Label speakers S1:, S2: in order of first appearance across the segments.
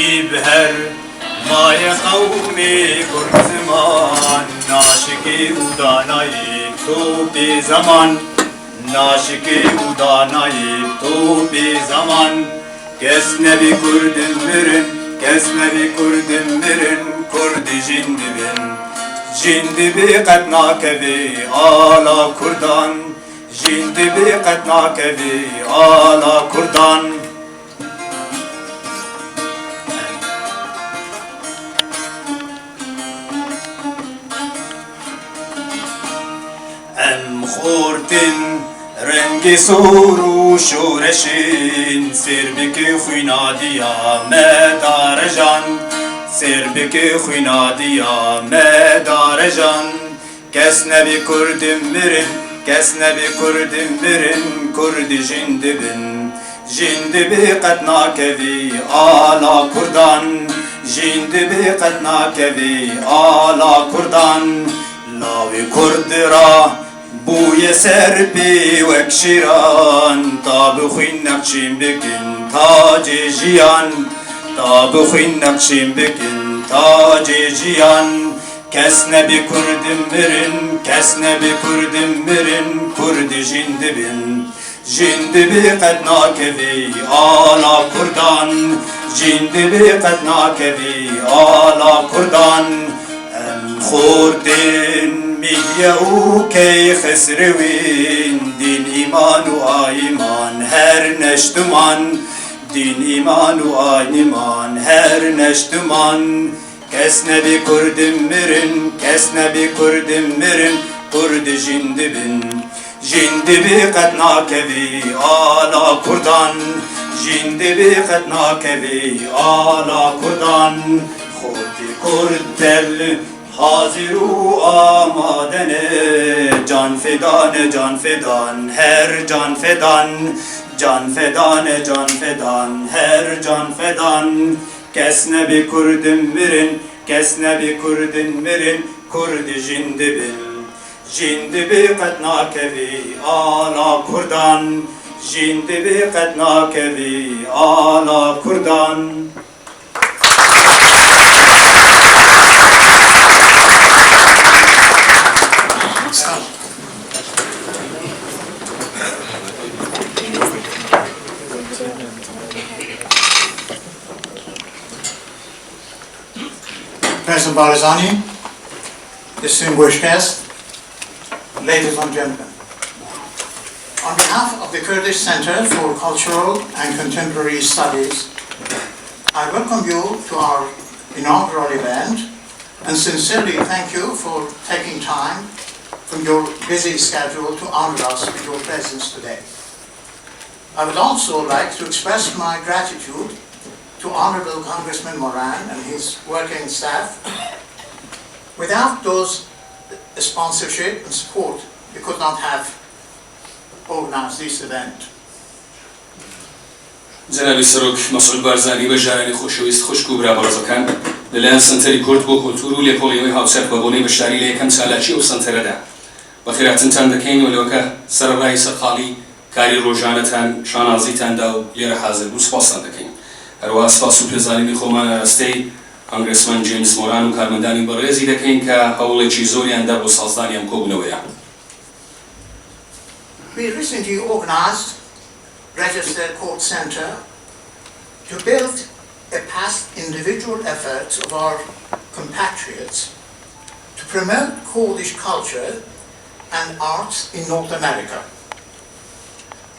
S1: عاشقی به هر مای قومی کرد زمان ناشکی او دانایی تو بی زمان ناشکی او دانایی تو بی زمان کس نبی کردم برن کس نبی کردم برن کردی جندی بن جندی بی قد ناکوی آلا کردان جندی بی قد ناکوی آلا کردان ام خوردن رنگ سور و شورشین سر بک خوینادیا مدار جان سر بک خوینادیا مدار جان کس نبی کردم برن کس نبی کردم برن کرد جند بن جند بی قد ناکوی آلا کردان جند بی قد ناکوی آلا کردان لاوی کرد را بوی سر بی وک شیران تا بخوین نقشیم بکن تاج جیان تا بخوین نقشیم بکن تاج جیان کس نبی کردم برن کس نبی کردم برن کرد جند بن جند بی قد ناکوی آلا کردان جند بی قد ناکوی آلا کردان ام خوردن میگه او کی خسروین دین ایمان و آیمان هر نشتمان دین ایمان و آیمان هر نشتمان کس نبی کردم برن کس نبی کردم برن کرد جند بن جند بی قد ناکوی آلا کردان جند بی قد ناکوی آلا کردان خودی کرد دل حاضر و آمادن جان فدان هر جان فدان جان فدان جان فدان هر جان فدان کس نبی کردم برن کس نبی کردم برن کرد جند بن جند بی قد ناکوی آلا کردان جند بی قد ناکوی آلا کردان
S2: President Barzani, distinguished guests, ladies and gentlemen. On behalf of the Kurdish Center for Cultural and Contemporary Studies, I welcome you to our inaugural event and sincerely thank you for taking time from your busy schedule to honor us with your presence today. I would also like to express my gratitude to Honorable Congressman Moran and his working staff. Without those sponsorship and support, we could not have organized this event.
S3: جناب سروک مسعود بارزانی و جارانی خوشویست خوشکو برا بارزەکان لەلایەن سنتەری کورد بۆ کۆلتور و لێکۆڵینەوەی هاوسەر بە بۆنەی بەشداری لە یەکەم سالاچی ئەو سنتەرەدا بە خێراتنتان دەکەین و لەوەکە سەرڕای سەرقاڵی کاری ڕۆژانەتان شانازیتاندا و لێرە حاضر بوو سپاستان دەکەین. هەروەها سپاس و پێزانینی خۆمان ئاراستەی کۆنگرسمەن جیمس مۆران و کارمەندانی بەڕێزی دەکەین کە هەوڵێکی زۆریاندا بۆ سازدانی ئەم کۆبوونەوەیە.
S2: We recently organized Registered Court Center to build past individual efforts of our compatriots to promote Kurdish culture and arts in North America.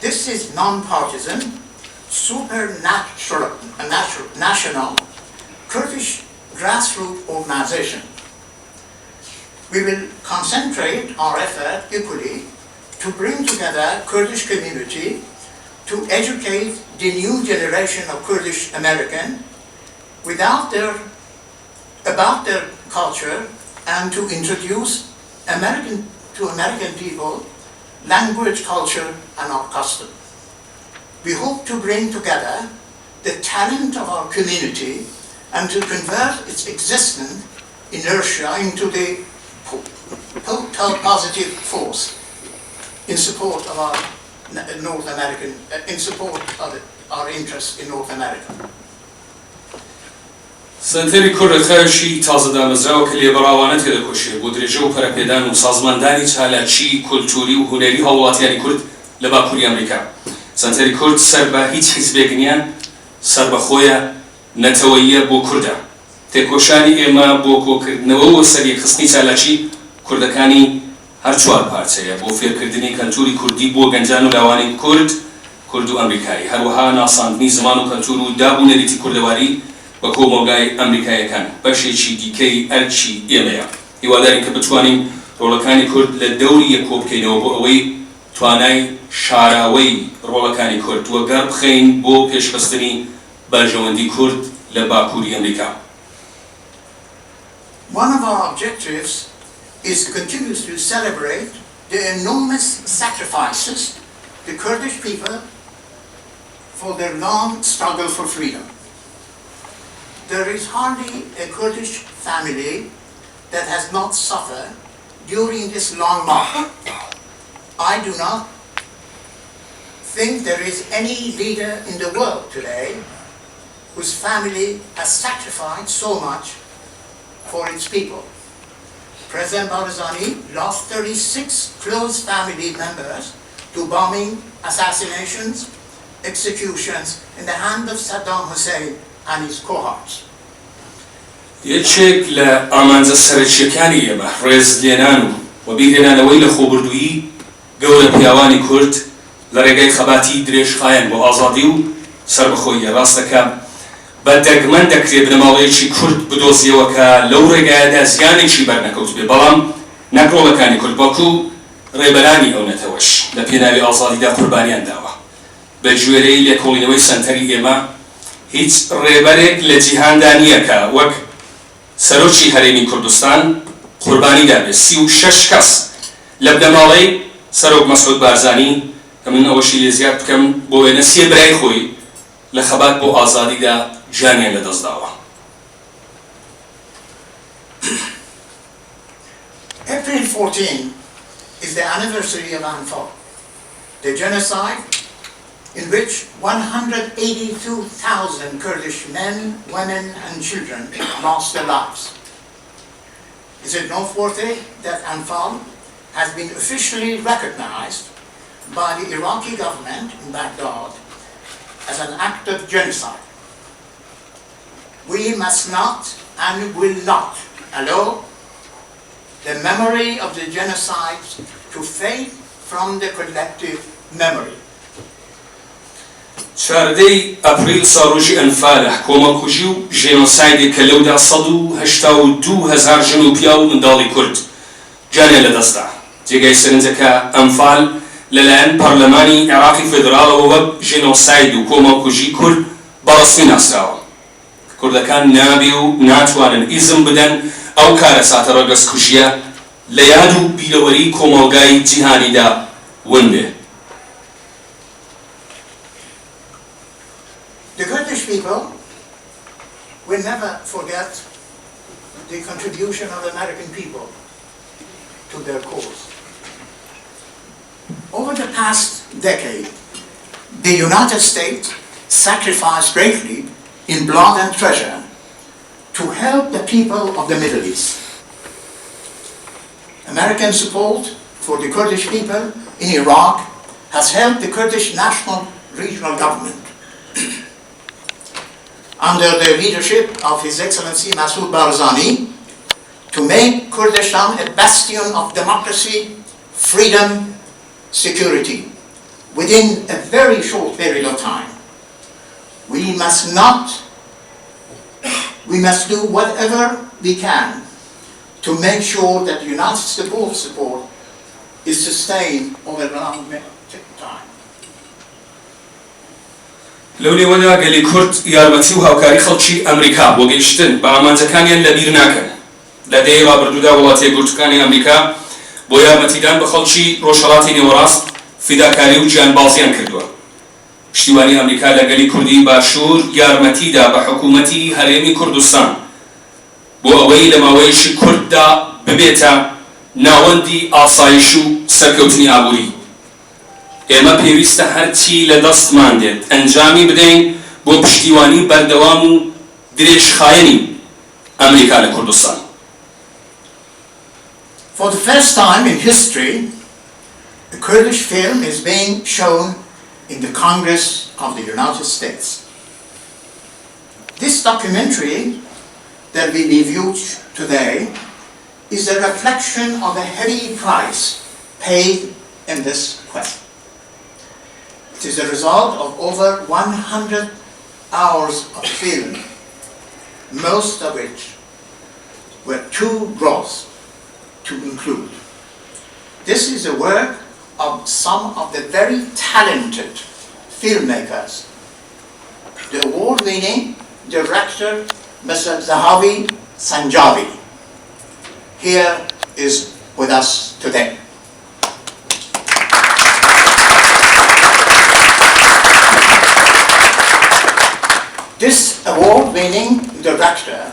S2: This is non-partisan, national Kurdish grassroots organization. We will concentrate our effort equally to bring together Kurdish community to educate the new generation of Kurdish American about their culture and to introduce American people, language, culture, and our custom. We hope to bring together the talent of our community and to convert its existing inertia into the positive force in support of our in support of our interests in North America.
S3: سنتری کورد خێرشی تازەدامەزراوە کە لێبەڕاوانە تێدەکۆشێ بۆ درێژە و پەرەپێدان و سازماندانی چالاکی کولتوری و هونەری هاوڵاتیانی کورد لە باکووری ئەمریکا. سنتری کورد سەر بە هیچ حیزبێکنیان سەر بەخۆیە نەتەوەییە بۆ کوردە. تێکۆشانی ئێمە بۆ کۆکردنەوە و سەریەکخستنی چالاکی کوردەکانی هەر چوار پارچەیە بۆ فێرکردنی کەلتوری کوردی بۆ گەنجان و لاوانی کورد و ئەمریکایی، هەروەها ناساندنی زمان و کەلتور و دابوونەریتی کوردەواری بە کۆمەلگای ئەمریکایەکان بەشێکی دیکەی ئەرکی ئێمەیە. هیوادارین کە بتوانین ڕۆڵەکانی کورد لە دەوری یەکۆ بکەینەوە بۆ ئەوەی توانای شاراوەی ڕۆڵەکانی کورد وەگەڕ بخەین بۆ پێشبەستنی باژەوەندی کورد لە باکووری ئەمریکا.
S2: One of our objectives is to continue to celebrate the enormous sacrifices the Kurdish people for their long struggle for freedom. There is hardly a Kurdish family that has not suffered during this long march. I do not think there is any leader in the world today whose family has sacrificed so much for its people. President Barzani lost 36 close family members to bombing, assassinations, executions in the hand of Saddam Hussein and his cohorts.
S3: یەکێک لە ئامانجە سەرەکیەکانی ئێمە ڕێزلێنان و بیرهێنانەوەی لە خۆبردوویی گەورە پیاوانی کورد لە ڕێگای خەباتی درێژخایەن بۆ ئازادی و سەربەخۆییە. ڕاستەکە بە دەگمەن دەکرێت بنەماڵەیەکی کورد بدۆزیەوە کە لەو ڕێگایەدا زیانێکی بەرنەکەوت بێ، بەڵام نەکڕۆڵەکانی کورد بەکو ڕێبەرانی ئەو نەتەوەش لە پێناوی ئازادیدا قوربانیان داوە. بە گوێرەی لێکۆڵینەوەی سەنتەری ئێمە هیچ ڕێبەرێک لە جیهاندا نییە کە وەک سەرۆکی هەرێمی کوردستان قوربانی دابێت. 36 کەس لە بنەماڵەی سەرۆک مەسعود بارزانی کە من ئەوەشی لێ زیاد بکەم بۆ وێنە سێ برای خۆی لە خەبات بۆ ئازادیدا جانیان لەدەستداوە.
S2: April 14 is the anniversary of Anfal, the genocide in which 182,000 Kurdish men, women and children lost their lives. Is it noteworthy that Anfal has been officially recognized by the Iraqi government in Baghdad as an act of genocide? We must not and will not allow the memory of the genocide to fade from the collective memory.
S3: چواردەی ئەپریل ساڕۆژی ئەنفالە کۆمەڵکوژی و ژێنۆسایدێک کە لەودا 182,000 ژن و پیا و منداڵی کورد جانیان لەدەستدا. جێگای سەرنجەکە ئەنفال لەلایەن پەرلەمانی عێراقی فێدراڵەوە وەک ژێنۆساید و کۆمەڵکوژی کورد بەڕەسمی ناسراوە. کوردەکان نابێ و ناتوانن ئیزم بدەن ئەو کارە ساتە ڕەگەزکوژیە لە یاد و بیرەوەری کۆمەڵگای جیهانیدا ون بێ.
S2: The Kurdish people will never forget the contribution of American people to their cause. Over the past decade, the United States sacrificed greatly in blood and treasure to help the people of the Middle East. American support for the Kurdish people in Iraq has helped the Kurdish National Regional Government under the leadership of His Excellency Masoud Barzani to make Kurdistan a bastion of democracy, freedom, security within a very short period of time. We must do whatever we can to make sure that United States support is sustained over a long time.
S3: لەو لێوەدا گەلی کورد یارمەتی و هاوکاری خەڵکی ئەمریکا بۆ گەیشتن بە ئامانجەکانیان لەبیر ناکەن. لە دەی ڕابردوودا وڵاتە یەکگرتووەکانی ئەمریکا بۆ یارمەتیدان بە خەڵکی ڕۆژهەڵاتی نێوەڕاست فیداکاری و گیانبازیان کردووە. پشتیوانی ئەمریکا لە گەلی کوردی باشوور یارمەتیدا بە حکوومەتی هەرێمی کوردستان بۆ ئەوەی لە ماوەیەکی کورتدا ببێتە ناوەندی ئاسایش و سەرکەوتنی ئابووری. ئێمە پێویستە هەرچی لە دەستمان دێت ئەنجامی بدەین بۆ پشتیوانی بەردەوام و درێژخایەنی ئەمریکا لە کوردستان.
S2: For the first time in history, a Kurdish film is being shown in the Congress of the United States. This documentary that we reviewed today is a reflection of the heavy price paid in this quest. It is a result of over 100 hours of film, most of which were too gross to include. This is the work of some of the very talented filmmakers. The award-winning director, Mr. Zahavi Sanjavi, here is with us today. This award-winning director,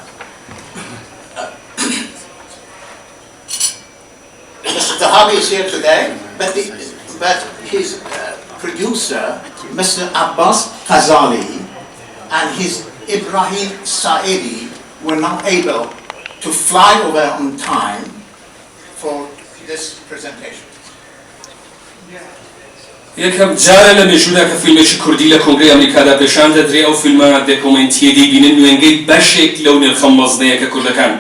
S2: Mr. Zahavi is here today, but his producer, Mr. Abbas Ghazali, and his Ibrahim Saedi were not able to fly over on time for this presentation.
S3: یەکەم جارە لە مێژوودا کە فیلمێکی کوردی لە کۆنگرەی ئەمریکادا پێشان دەدرێ ئەو فیلمە دۆکومنتیە دەیبینن نوێنگەی بەشێک لەو نرخە مەزنەیە کە کوردەکان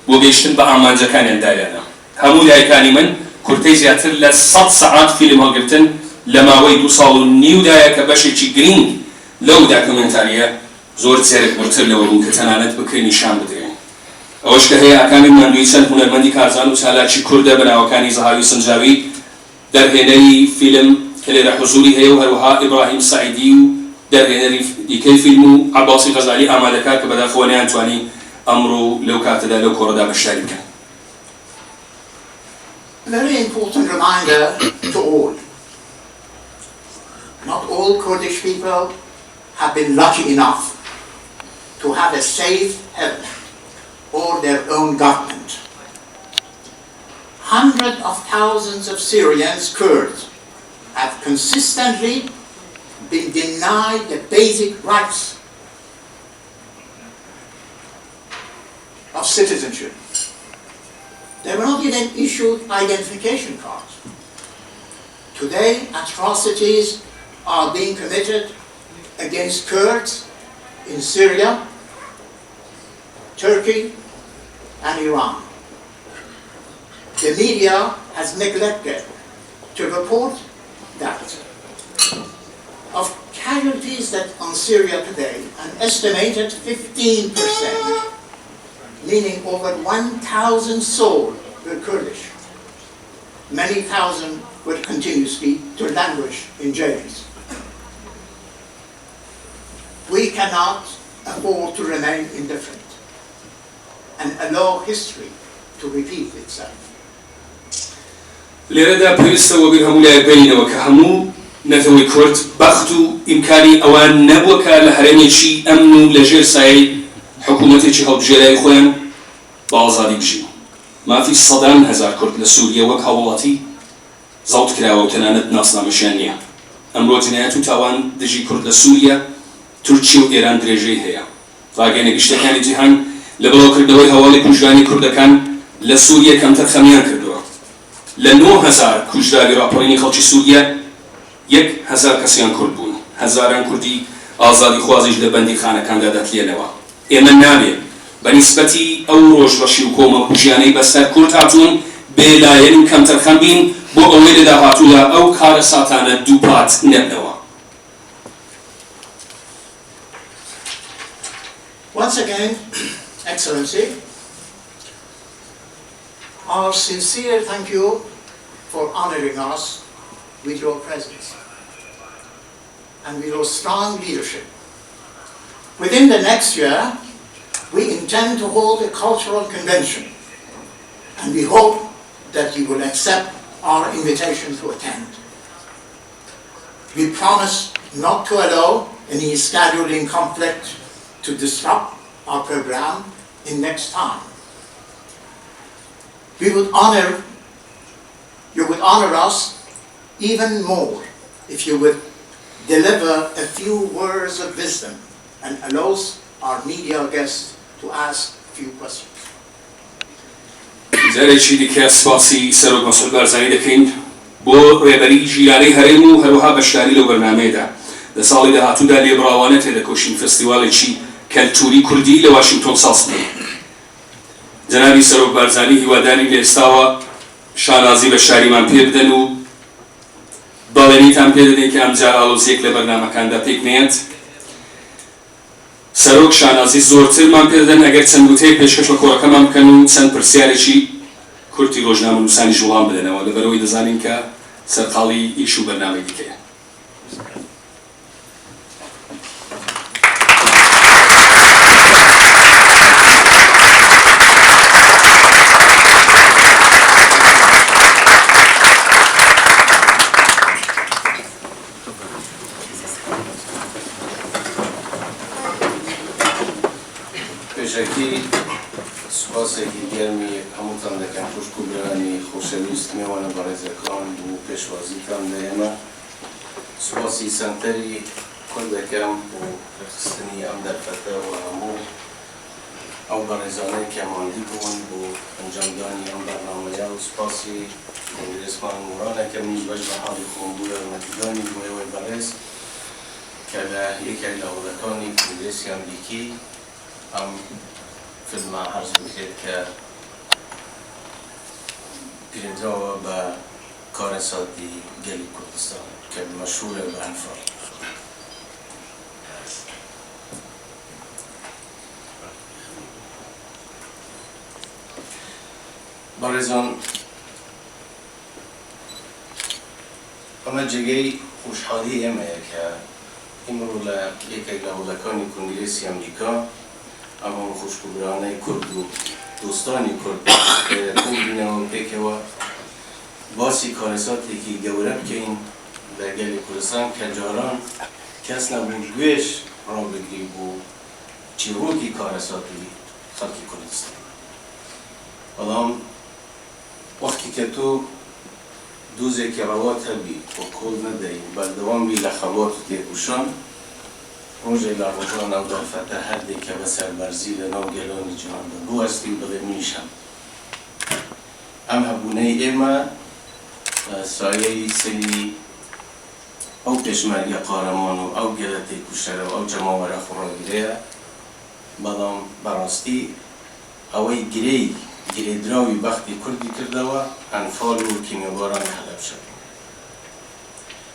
S3: بۆ گەیشتن بە ئامانجەکانیان داریانە. هەموو لایەکانی من کورتەی زیاتر لە 100 سەعات فیلم هەڵگرتن لە ماوەی 2 ساڵ و نیودایە کە بەشێکی گرنگ لەو داکومنتاریە زۆر جێرێک بڕتر لەوە بوون کە تەنانەت بکرێ نیشان بدرێن. ئەوەش کە هەیە ئاکامی ماندووی چەند هونەرمەندی کارزان و چالاکی کوردە بەناوەکانی زەهاوی سنجاوی دەرهێنەری فیلم کە لێرە حوزوری هەیە و هەروەها ئیبراهیم سعیدی و دەرهێنەری دیکەی فیلم و عەباسی غەزالی ئامادەکار کە بەداخەوە نەیانتوانی ئەمڕۆ لەو کاتەدا لەو کۆڕەدا بەشداری بکەن.
S2: A very important reminder to all. Not all Kurdish people have been lucky enough to have a safe haven or their own government. Hundreds of thousands of Syrians, Kurds, have consistently been denied the basic rights of citizenship. They were not even issued identification cards. Today, atrocities are being committed against Kurds in Syria, Turkey, and Iran. The media has neglected to report that. Of casualties that on Syria today, an estimated 15%, meaning over 1,000 souls were Kurdish. Many thousand would continuously to languish in jails. We cannot afford to remain indifferent and allow history to repeat itself.
S3: لێرەدا پێویستەوە بیر هەموو لایەک بینەوە کە هەموو نەتەوەی کورد بەخت و ئیمکانی ئەوان نەبووە کە لە هەرێمێکی ئەمن و لەژێر سایەی حکوومەتێکی هەڵبژێرایی خۆیان بە ئازادی بژین. مافی سەدان هەزار کورد لە سووریا وەک هاوڵاتی زەوت کراوە و تەنانەت ناسنامەشیان نییە. ئەمڕۆ جنایەت و تاوان دژی کورد لە سووریا، تورکیا و ئێران درێژەی هەیە. ڕاگەیەنە گشتەکانی جیهان لە بڵاوکردنەوەی هەواڵی کوژرانی کوردەکان لە سووریا کەمتر خەمیان کردووە. لە 9,000 کوژراوی راپۆرینی خەڵکی سووریا 1,000 کەسیان کورد بوون. هەزاران کوردی ئازادی خوازیش لە بەندیخانەکاندا دەتلێنەوە. ئێمە نامێت بەنیسبەتی ئەو ڕۆژبەشی و کۆمەڵ ژیانەی بەسەر کورد هاتوون بێلایەن و کەمتر خەم بین بۆ ئەوەی لە داهاتوودا ئەو کارە ساتانە دووپات نەبنەوە.
S2: Once again, Excellency, our sincere thank you for honoring us with your presence and with your strong leadership. Within the next year, we intend to hold a cultural convention, and we hope that you will accept our invitation to attend. We promise not to allow any scheduling conflict to disrupt our program in next time. You would honor us even more if you would deliver a few words of wisdom and allow our media guests to ask few questions.
S3: جارێکی دیکە سپاسی سەرۆک مەسعود بارزانی دەکەین بۆ ڕێبەری ژیرانەی هەرێم و هەروەها بەشداری لەو بەرنامەیەدا لە ساڵی داهاتوودا لێبڕاوانە تێدەکۆشین فستیواڵێکی کەلتوری کوردی لە واشنگتۆن ساز بکەین. جەنابی سەرۆک بارزانی هیواداری لە ئێستاوە شانازی بە شاریمان پێ بدەن و داڵێنیتان پێ دەدەین کە ئەمجار ئاڵۆزیەک لە بەرنامەکاندا پێک نێت. سەرۆک شانازی زۆرترمان پێ دەدەن ئەگەر چەند وتەیەک پێشکەش بە کۆڕەکەمان بکەن و چەند پرسیارێکی کورتی ڕۆژنامەنووسانی وەڵام بدەنەوە لەبەرەوەی دەزانین کە سەرقاڵی ئیش و بەرنامەی دیکەیە.
S4: پێشەکی سوپاسێکی گەرمی هەمووتان دەکەم خوشک و برانی خۆشەویست میوانە بەڕێزەکان و پێشوازیتان لە ئێمە سوپاسی سەنتەری کورد دەکەم بۆ ڕێخستنی ئەم دەرفەتە و هەموو ئەو بەڕێزانەی کە ماندی بوون بۆ ئەنجامدانی ئەم بەرنامەیە و سوپاسی کۆنگرێسمان وڕانەکە منیش بەش بە حاڵی خۆم بوو لە مەتیدانی بۆ ئێوەی بەڕێز کە لە یەکێک لە هەوڵەکانی کۆنگرێسی ئەمریکی ئەم فیلمە عەرز بکرێت کە پێدراوە بە کارەساتی گەلی کوردستان کە مەشهورە بە ئەنفاڵ. بەڕێزان، ئەمە جێگەی خۆشحاڵی ئێمەیە کە ئیمڕۆ لە یەکێک لە هەوڵەکانی کۆنگرێسی ئەمریکا ئەم هەموو خوشکبرانەی کورد و دۆستانی کورد بینەوە پێکەوە باسی کارەساتێکی گەورە بکەین لە گەلی کوردستان کە جاران کەس نەبوو گوێش ڕابگری بۆ چیرۆکی کارەساتی خەڵکی کوردستان. بەڵام وەختی کە تۆ دووزێکی ڕەوات هەبی بۆ کۆڵ نەدەی بەردەوام بی لە خەڵات و تێکوشان ڕۆژێک لە ڕۆژان ئەو دەرفەتە هەردێک کە بە سەربەرزی لەناو گەلانی جیهاندا بۆ هەستی بڵێ منیشم. ئەم هەبوونەی ئێمە سایەی سەری ئەو پێشمەرگە قارەمان و ئەو گەلە تێکوشەرە و ئەو جەماوەرە خوڕاگرەیە، بەڵام بەڕاستی ئەوەی گرێدراوی بەختی کوردی کردەوە ئەنفاڵ و کیمیابارانی هەلەبجە.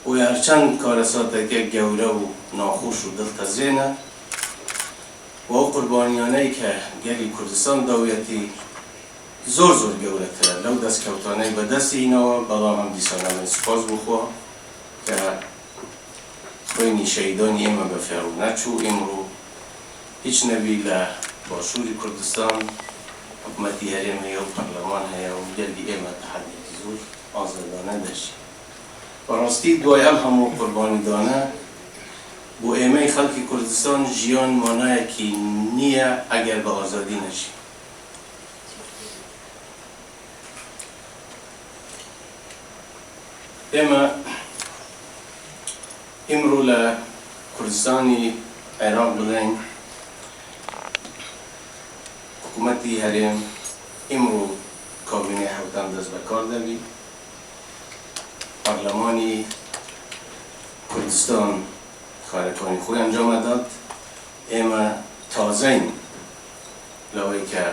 S4: و هەرچەند کارەساتێکە گەورە و ناخۆش و دڵتەزێنە و ئەو قوربانیانەی کە گەلی کوردستان داویەتی زۆر گەورەترە لەو دەستکەوتانەی بەدەستینەوە، بەڵام ئەم دیسانەمە سوپاس بخوا کە خوێنی شەهیدانی ئێمە بە فێڕ نەچوو. ئێمڕۆ هیچ نەبی لە باشووری کوردستان حکومەتی هەرێم هەیە و پەرلەمان هەیە و گەلی ئێمە تەحەدیەکی زۆر ئازادانە دەژی. بەڕاستی دوای ئەم هەموو قوربانیدانە بۆ ئێمەی خەڵکی کوردستان ژیان مانایەکی نییە ئەگەر بە ئازادی نەژی. ئێمە ئیمڕۆ لە کوردستانی عێراق بڵێن حکوومەتی هەرێم ئیمڕۆ کابینەی حەوتان دەست بەکار دەبی، پەرلەمانی کوردستان کارەکانی خۆی ئەنجام داد. ئێمە تازەین لەوەی کە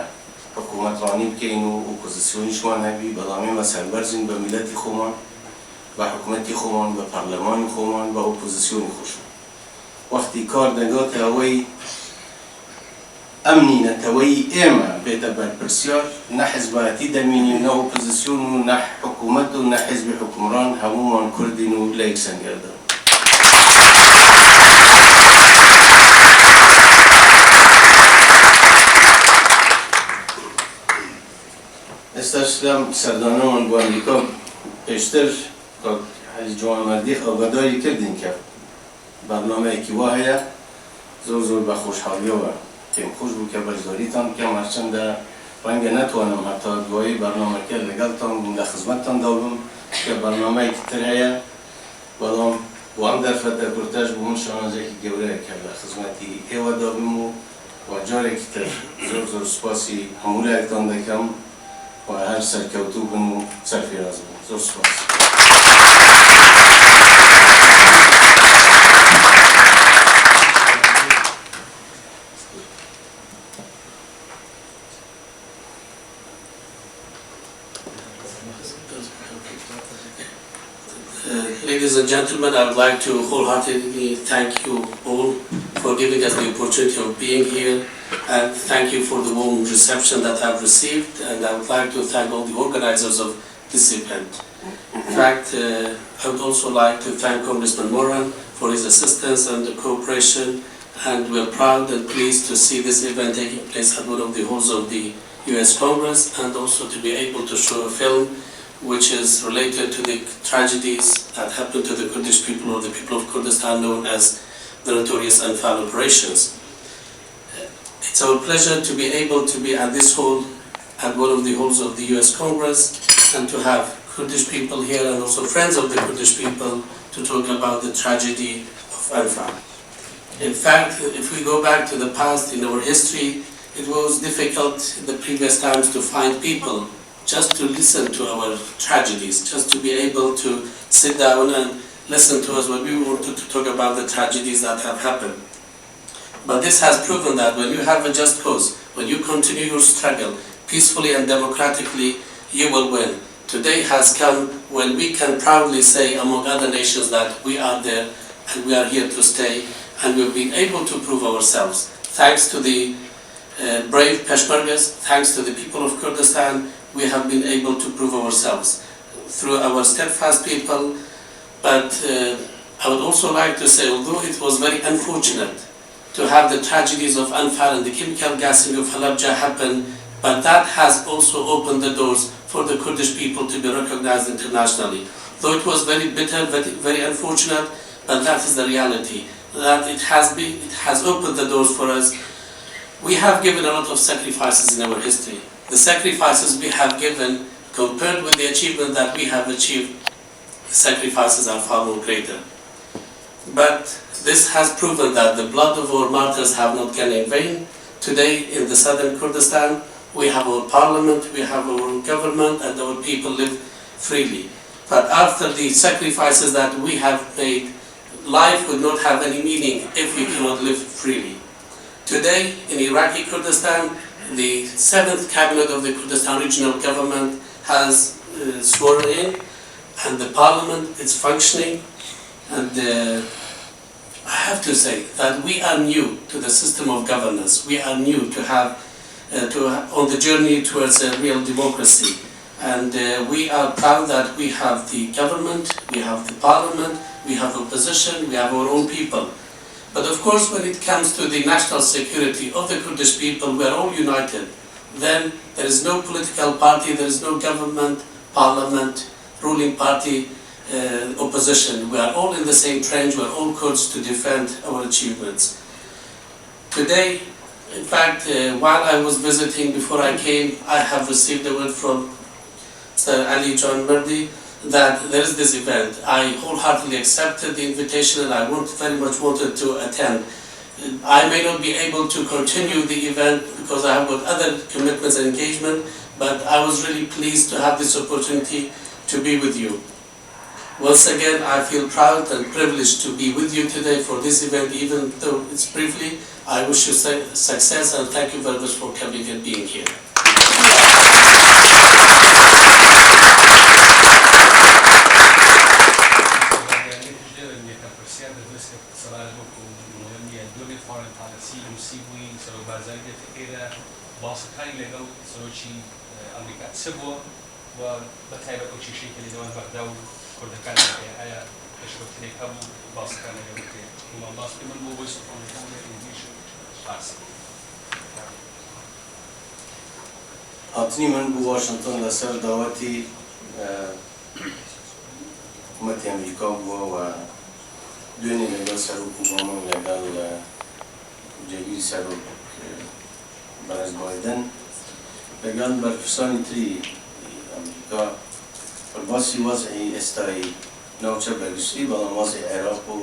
S4: حکوومەتڕانی بکەین و ئۆپۆزیسیۆنیشمان هەبی، بەڵام ئێمە سەربەرزین بە میلەتی خۆمان، بە حکوومەتی خۆمان، بە پەرلەمانی خۆمان، بە ئۆپۆزیسیۆنی خۆشمان. وەختی کار دەگاتە ئەوەی ئەم نینەتەوەی ئێمە بێتە بەرپرسیار، نە حیزبایەتی دەمینین، نە ئۆپۆزیسیۆن و نە حکوومەت و نە حیزبی حکومڕان، هەموومان کوردین و لە یەک سەنگەردە. ئێستاش لەم سەردانەمان بۆ ئەمریکا پێشتر حەجی جوانمەردی ئاگاداری کردین کە بەرنامەیەکی وا هەیە، زۆر بە خۆشحاڵیەوە پێم خۆش بوو کە بەشداریتان بکەم، هەرچەندە ڕەنگە نەتوانم هەتا دوایی بەرنامەکە لەگەڵتان لە خزمەتتاندا بم کە بەرنامەیەکی تر هەیە، بەڵام بۆ ئەم دەرفەتە کورتەش بوو من شانازێکی گەورەیە کە لە خزمەتی ئێوەدا بم و و جارێکی تر زۆر زۆر سوپاسی هەموو لایەکتان دەکەم و هەر سەرکەوتوو بن و سەرفێراز بن. زۆر سوپاس.
S5: Ladies and gentlemen, I would like to wholeheartedly thank you all for giving us the opportunity of being here, and thank you for the warm reception that I've received, and I would like to thank all the organizers of this event. In fact, I would also like to thank Congressman Moran for his assistance and the cooperation, and we're proud and pleased to see this event taking place at one of the halls of the US Congress, and also to be able to show a film which is related to the tragedies that happened to the Kurdish people or the people of Kurdistan, known as the notorious Anfal operations. It's our pleasure to be able to be at this hall, at one of the halls of the US Congress, and to have Kurdish people here and also friends of the Kurdish people to talk about the tragedy of Anfal. In fact, if we go back to the past in our history, it was difficult in the previous times to find people just to listen to our tragedies, just to be able to sit down and listen to us when we wanted to talk about the tragedies that have happened. But this has proven that when you have a just cause, when you continue your struggle peacefully and democratically, you will win. Today has come when we can proudly say, among other nations, that we are there and we are here to stay, and we've been able to prove ourselves. Thanks to the brave Peshmergas, thanks to the people of Kurdistan, we have been able to prove ourselves through our steadfast people. But I would also like to say, although it was very unfortunate to have the tragedies of Anfal and the chemical gassing of Halabja happen, but that has also opened the doors for the Kurdish people to be recognized internationally. Though it was very bitter, very unfortunate, but that is the reality. That it has opened the doors for us. We have given a lot of sacrifices in our history. The sacrifices we have given, compared with the achievement that we have achieved, the sacrifices are far more greater. But this has proven that the blood of our martyrs have not gone in vain. Today in the southern Kurdistan, we have our parliament, we have our own government, and our people live freely. But after the sacrifices that we have made, life would not have any meaning if we cannot live freely. Today in Iraqi Kurdistan, the 7th cabinet of the Kurdistan regional government has sworn in, and the parliament is functioning. And I have to say that we are new to the system of governance. We are new to have on the journey towards a real democracy. And we are proud that we have the government, we have the parliament, we have opposition, we have our own people. But of course, when it comes to the national security of the Kurdish people, we are all united. Then there is no political party, there is no government, parliament, ruling party, opposition. We are all in the same trench, we are all Kurds to defend our achievements. Today, in fact, while I was visiting, before I came, I have received a word from Sir Ali John Murdi that there is this event. I wholeheartedly accepted the invitation and I very much wanted to attend. I may not be able to continue the event because I have got other commitments and engagement, but I was really pleased to have this opportunity to be with you. Once again, I feel proud and privileged to be with you today for this event, even though it's briefly. I wish you success and thank you very much for coming and being here.
S6: foreign policy مسیبوی سر بازاری دفعه باسطانی لگو سروچی آمریکا سبوا و بتایبت او چیشی که لیدوان بغداد کردکان آیا تشکیل کابو باسطانی لگو که من باست من بو ویس فون انگلیش فارسی.
S4: هاتنی من بو واشنطن لسر دعوتی حکومت امریکا بو و دوینی لگل سروک اوباما لگل جگیر سروک برز بایدن لگل برکسانی تری امریکا والباسی وضعی استایی نوچه برگسری بلان وضع عراق و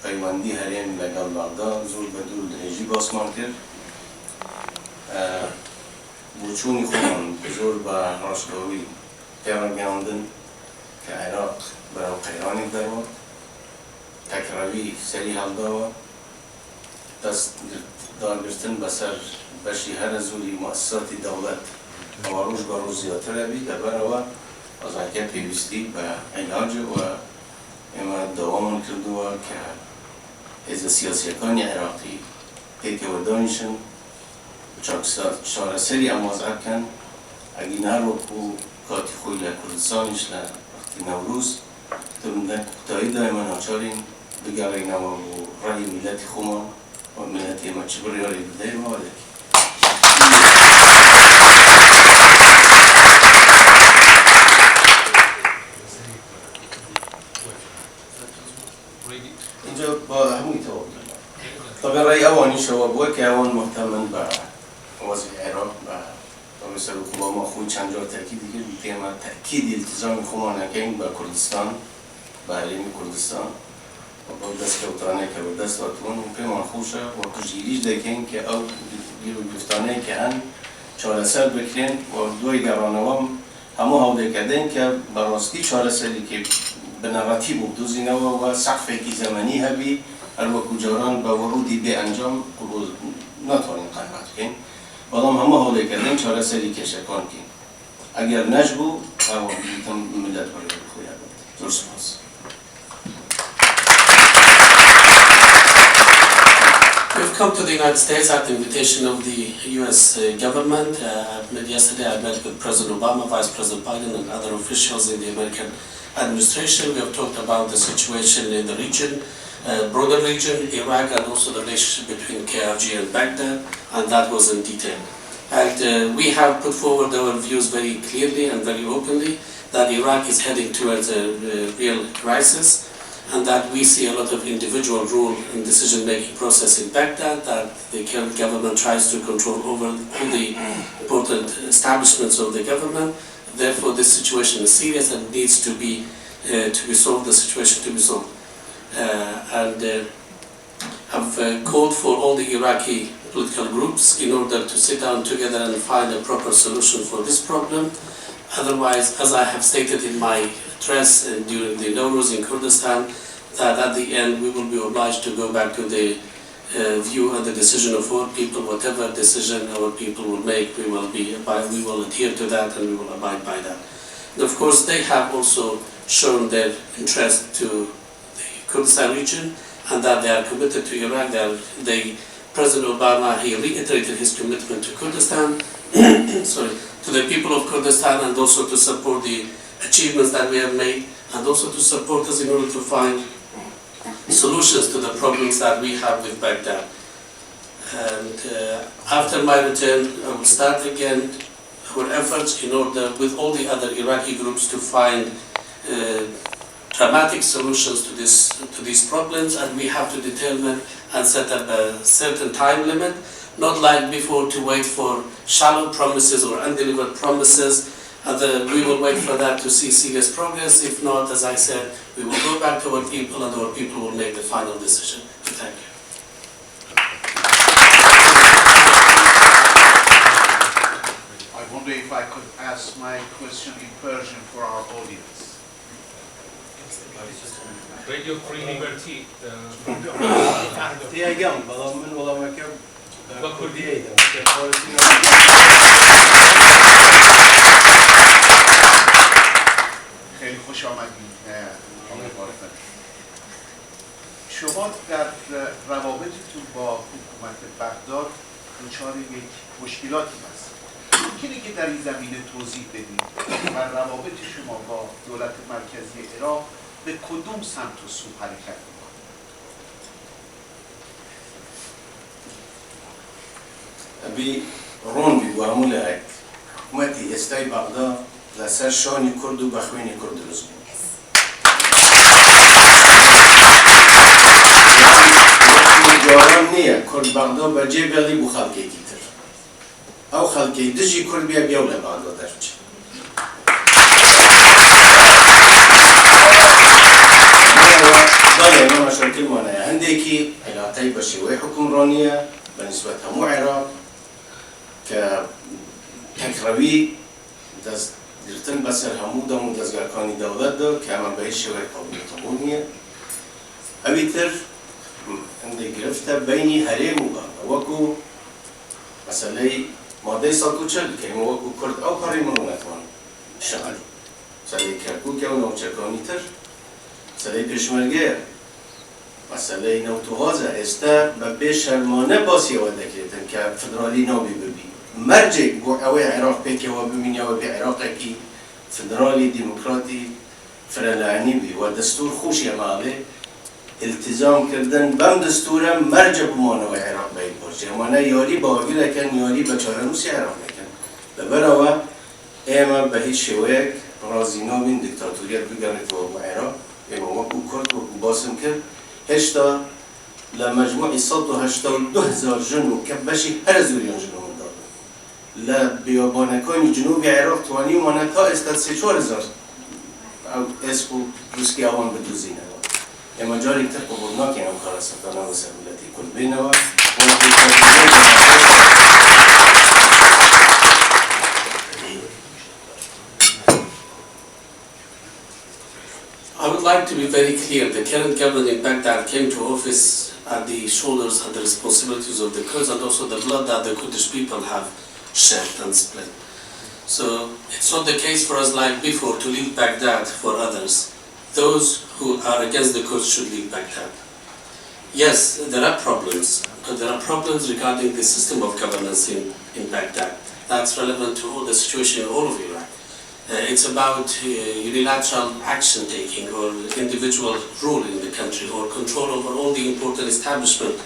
S4: پەیوەندی هەرێم لەگەڵ بەغدا زۆر بە دوور درێژی باسمان کرد بۆچوونی خۆمان زۆر بە ڕاشکەوی تێڕەگەاندن کە عێراق بەرەو قەیرانی دەڕۆ تەکڕەوی سەری هەڵداوە دەست داگرتن بەسەر بەشی هەرە زۆری مؤسساتی دەوڵەت ئەوە ڕۆژ بە ڕۆژ زیاترە بی لەبەرەوە ئازاکە پێویستی بە عیلاجە و ئێمە دەوامان کردووە کە هێزە سیاسیەکانی عێراقی پێکەوە دانیشن چارەسەری ئەم وەزعە بکەن ئەگەر نەروەکو کاتی خۆی لە کوردستانیش لە وەختی نەوروز لە کوتاییدا ئێمە ناچارین بگەڕێینەوە بۆ ڕای میلەتی خۆمان و میلەتی ئێمە چ بڕیاری بدەینەوە دەکەین. اینجا با هەمووی تەواو طبعا ڕای ئەوانیشەوە بووە کە ئەوان محتەمن بە وەزعی عێراق بە سەرۆکوڵامە خۆی چەند جار تاکیدی کرد ئێمە تاکیدی التزامی خۆمان نەکەین بە کوردستان بە هەرێمی کوردستان و بەو دەستکەوتانەیە کە بەدەست هاتوون و پێمان خۆشە و پشتگیریش دەکەین کە ئەو گرفتانەی کە هەن چارەسەر بکرێن و دوای گەڕانەوەم هەموو هەوڵێکەدەین کە بەڕاستی چارەسەرێکی بنەڕەتی بوو بدۆزینەوە و سەقفێکی زەمەنی هەبی هەروەکو جاران بە وەڕودی بێ ئەنجام ناتوانین قەنەعات بکەین بەڵام هەموو هەوڵێکەدەین چارەسەری کێشەکان بکەین ئەگەر نەشبوو ئەوە دیتم میلەت بەڕێوە خۆی هەبێت. زۆر سپاس.
S5: We've come to the United States at the invitation of the US government. Yesterday I met with President Obama, Vice President Biden and other officials in the American administration. We have talked about the situation in the region, broader region, Iraq, and also the relationship between KRG and Baghdad, and that was in detail. And we have put forward our views very clearly and very openly that Iraq is heading towards a real crisis, and that we see a lot of individual rule in decision-making process in Baghdad, that the current government tries to control over all the important establishments of the government. Therefore, this situation is serious and needs to be solved, the situation to be solved. And have called for all the Iraqi political groups in order to sit down together and find a proper solution for this problem. Otherwise, as I have stated in my address during the Nowruz in Kurdistan, that at the end we will be obliged to go back to the view and the decision of our people. Whatever decision our people will make, we will adhere to that and we will abide by that. And of course, they have also shown their interest to the Kurdistan region and that they are committed to Iraq. President Obama, he reiterated his commitment to Kurdistan, to the people of Kurdistan, and also to support the achievements that we have made, and also to support us in order to find solutions to the problems that we have with Baghdad. And after my return, I will start again our efforts in order, with all the other Iraqi groups, to find dramatic solutions to these problems, and we have to determine and set up a certain time limit, not like before to wait for shallow promises or undelivered promises. We will wait for that to see serious progress. If not, as I said, we will go back to our people and our people will make the final decision. Thank you.
S7: I wonder if I could ask my question in Persian for our audience.
S6: Radio Free Liberty.
S4: تێگەم بەڵام من وەڵامەکە
S6: بە کوردی.
S7: خیلی خوش آمدید آقای بارفن. شما در روابطتون با حکومت بغداد دچار یک مشکلاتی هست. ممکنه که در این زمینه توضیح بدید و روابط شما با دولت مرکزی عراق به کدوم سمت و سو حرکت می‌کنه؟
S4: ئەبی ڕۆن بی بۆ هەموو لایەک حکوومەتی ئێستای بەغدا لەسەر شانی کورد و بە خوێنی کورد دروست بوو. جاران نییە کورد بەغدا بەجێ بێڵی بوو خەڵکێکی تر. ئەو خەڵکەی دژی کورد بێ بێو لە بەغدا دەرچێت. بەڵێ ئێمە مەشاکلمان هەیە عندك علاقة بشوي حكمرانية بالنسبة مو عراق ككروي دست درتن بسر همودا مدزگرکانی دولت دا که همه به شوی قابل قبولیه اویتر عندي گرفته بینی هریم و وکو مسئله ماده ساکو چل که همه وکو کرد او پاری منو نتوان شغلی مسئله کرکو که او نوچکانی تر مسئله پیشمرگه مسئله نوتوغازه استه به شرمانه باسی آده کردن که فدرالی نابی ببی مرجع بو اوی عراق پیکه و ببینی و به عراق کی فدرالی ديمقراطي فرلاني بي ودستور خوشي ماله التزام کردن بم دستور مرجع بمانو عراق بي باشه مانا یاری باقی کن یاری بچاره روسی عراق کن لبروا اما به هیچ شوک رازی نابین دیکتاتوریت بگرد و عراق اما وکو کرد وکو باسم کرد هشتا لمجموع 182,000 جنو كبشي هر زوريان جنو داد لا بيابانكاني جنوب عراق تواني ومانا استاد 3-4,000 او اسكو روسكي اوان بدوزينه اما جاري كتر قبولناك هم كارا ستانا وسهولتي كل بينوا
S5: I would like to be very clear. The current government in Baghdad came to office at the shoulders and the responsibilities of the Kurds and also the blood that the Kurdish people have shed and split. So it's not the case for us like before to leave Baghdad for others. Those who are against the Kurds should leave Baghdad. Yes, there are problems, but there are problems regarding the system of governance in Baghdad. That's relevant to all the situation in all of Iraq. It's about unilateral action taking or individual rule in the country or control over all the important establishment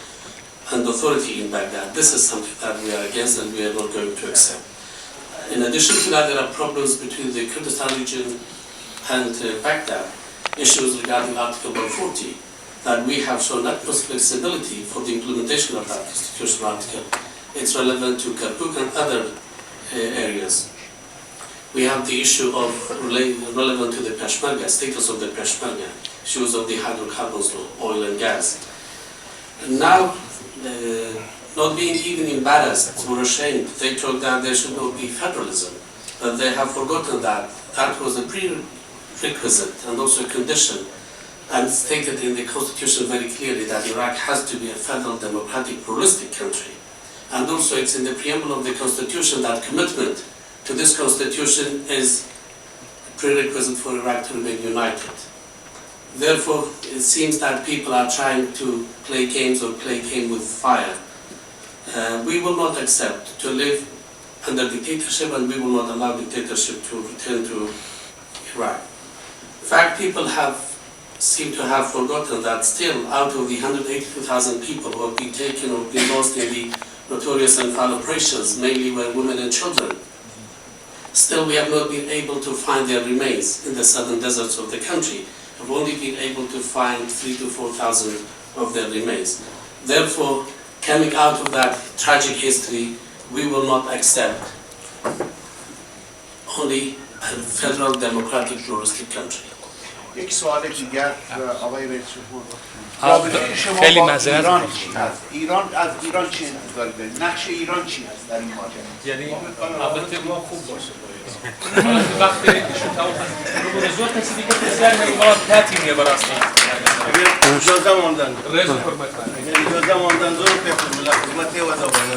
S5: and authority in Baghdad. This is something that we are against and we are not going to accept. In addition to that, there are problems between the Kurdistan region and Baghdad, issues regarding Article 140, that we have shown utmost flexibility for the implementation of that constitutional article. It's relevant to Kirkuk and other areas. We have the issue of relevant to the Peshmerga, status of the Peshmerga, issues of the hydrocarbons law, oil and gas. And now, not being even embarrassed or ashamed, they talk that there should not be federalism, but they have forgotten that that was a prerequisite and also a condition, and stated in the constitution very clearly that Iraq has to be a federal, democratic, pluralistic country. And also it's in the preamble of the constitution that commitment to this constitution is a prerequisite for Iraq to remain united. Therefore, it seems that people are trying to play games or play game with fire. We will not accept to live under dictatorship, and we will not allow dictatorship to return to Iraq. In fact, people seem to have forgotten that still out of the 182,000 people who have been taken or been lost in the notorious Anfal operations, mainly were women and children, still we have not been able to find their remains in the southern deserts of the country. We've only been able to find 3,000 to 4,000 of their remains. Therefore, coming out of that tragic history, we will not accept only a federal, democratic, pluralistic country.
S7: یک سوال دیگر آقای رئیس جمهور
S6: خیلی
S7: با
S6: معذرت
S7: ایران چی هست؟ از ایران چه انتظاری دارید؟ نقش ایران چی هست در این ماجرا؟
S6: یعنی البته ما خوب باشه وقتی ایشون تمام موضوع کسی دیگه بسیار میواد تاتیم براستی
S4: اجازه ماندن
S6: رئیس حرمت
S4: اجازه ماندن زور به خدمت و زبان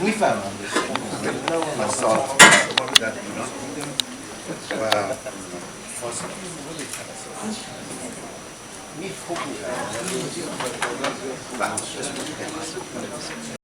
S7: میفهمم مسائل در ایران و میفهمم